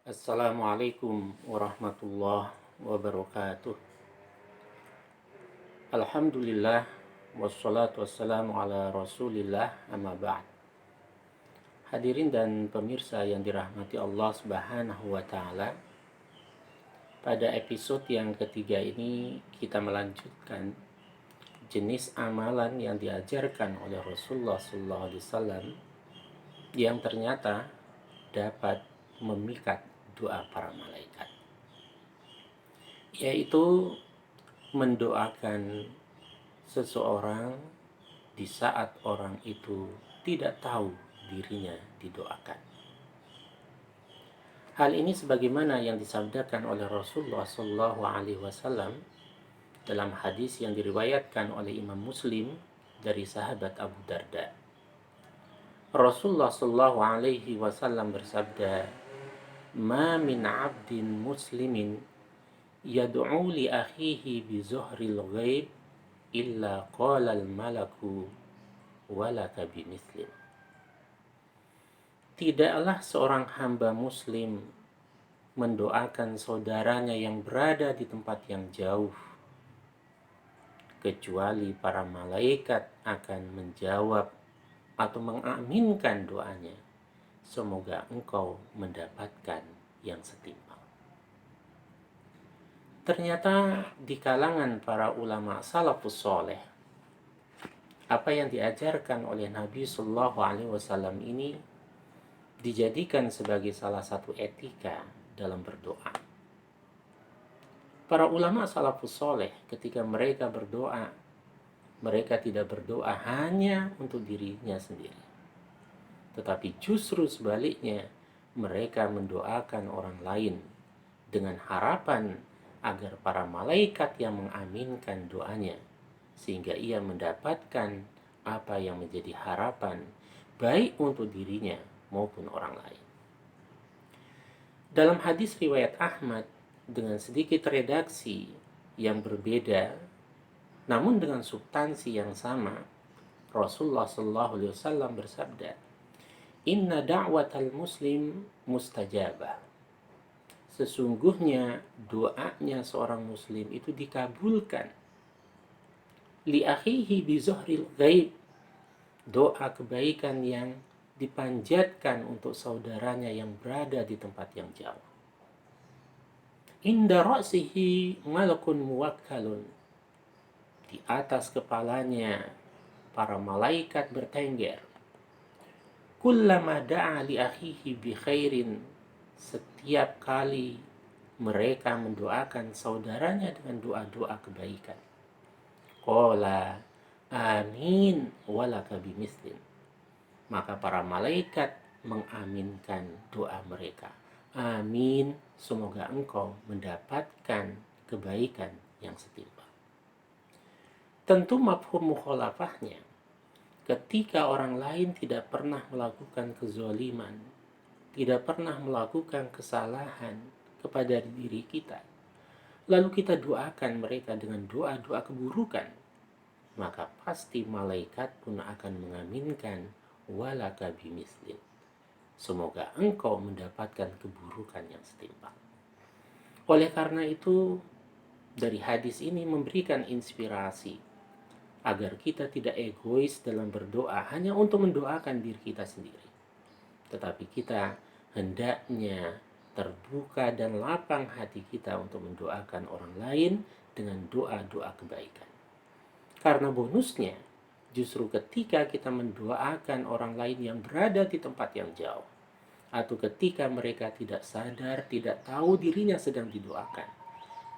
Assalamualaikum warahmatullahi wabarakatuh. Alhamdulillah wassalatu wassalamu ala rasulillah amma ba'd. Hadirin dan pemirsa yang dirahmati Allah subhanahu wa ta'ala, pada episode yang ketiga ini kita melanjutkan jenis amalan yang diajarkan oleh Rasulullah SAW yang ternyata dapat memikat doa para malaikat, yaitu mendoakan seseorang di saat orang itu tidak tahu dirinya didoakan. Hal ini sebagaimana yang disabdakan oleh Rasulullah SAW dalam hadis yang diriwayatkan oleh Imam Muslim dari sahabat Abu Darda. Rasulullah SAW bersabda, "Ma min 'abdin muslimin yad'u li akhihi bi zuhril ghaib illa qala al malaku walaka bimithlim." Tidaklah seorang hamba muslim mendoakan saudaranya yang berada di tempat yang jauh, kecuali para malaikat akan menjawab atau mengaminkan doanya, "Semoga engkau mendapatkan yang setimpal." Ternyata di kalangan para ulama salafus soleh, apa yang diajarkan oleh Nabi Shallallahu Alaihi Wasallam ini dijadikan sebagai salah satu etika dalam berdoa. Para ulama salafus soleh ketika mereka berdoa, mereka tidak berdoa hanya untuk dirinya sendiri, tetapi justru sebaliknya, mereka mendoakan orang lain dengan harapan agar para malaikat yang mengaminkan doanya, sehingga ia mendapatkan apa yang menjadi harapan baik untuk dirinya maupun orang lain. Dalam hadis riwayat Ahmad dengan sedikit redaksi yang berbeda, namun dengan substansi yang sama, Rasulullah SAW bersabda, "Inna da'watal muslim mustajabah." Sesungguhnya doanya seorang muslim itu dikabulkan. Li akhihi bi zuhril ghaib, doa kebaikan yang dipanjatkan untuk saudaranya yang berada di tempat yang jauh. Inda ra'sihi malakun muwakkalun, di atas kepalanya para malaikat bertengger. Kullama da'a li akhihi bi khairin, setiap kali mereka mendoakan saudaranya dengan doa-doa kebaikan, qala amin walaka bimithlim, maka para malaikat mengaminkan doa mereka, amin, semoga engkau mendapatkan kebaikan yang setimpal. Tentu mafhum mukhalafahnya, ketika orang lain tidak pernah melakukan kezaliman, tidak pernah melakukan kesalahan kepada diri kita, lalu kita doakan mereka dengan doa-doa keburukan, maka pasti malaikat pun akan mengaminkan walaka bimithlim, semoga engkau mendapatkan keburukan yang setimpal. Oleh karena itu, dari hadis ini memberikan inspirasi agar kita tidak egois dalam berdoa hanya untuk mendoakan diri kita sendiri, tetapi kita hendaknya terbuka dan lapang hati kita untuk mendoakan orang lain dengan doa-doa kebaikan. Karena bonusnya, justru ketika kita mendoakan orang lain yang berada di tempat yang jauh, atau ketika mereka tidak sadar, tidak tahu dirinya sedang didoakan,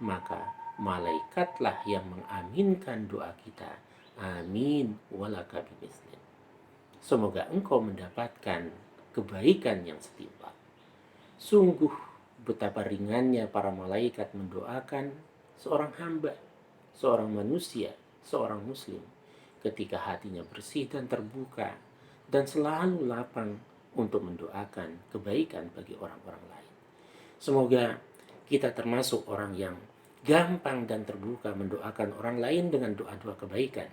maka malaikatlah yang mengaminkan doa kita, amin walaka bimithlim, semoga engkau mendapatkan kebaikan yang setimpal. Sungguh betapa ringannya para malaikat mendoakan seorang hamba, seorang manusia, seorang muslim, ketika hatinya bersih dan terbuka dan selalu lapang untuk mendoakan kebaikan bagi orang-orang lain. Semoga kita termasuk orang yang gampang dan terbuka mendoakan orang lain dengan doa-doa kebaikan,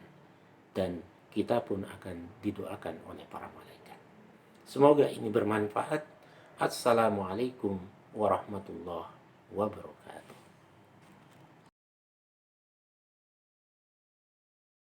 dan kita pun akan didoakan oleh para malaikat. Semoga ini bermanfaat. Assalamualaikum warahmatullahi wabarakatuh.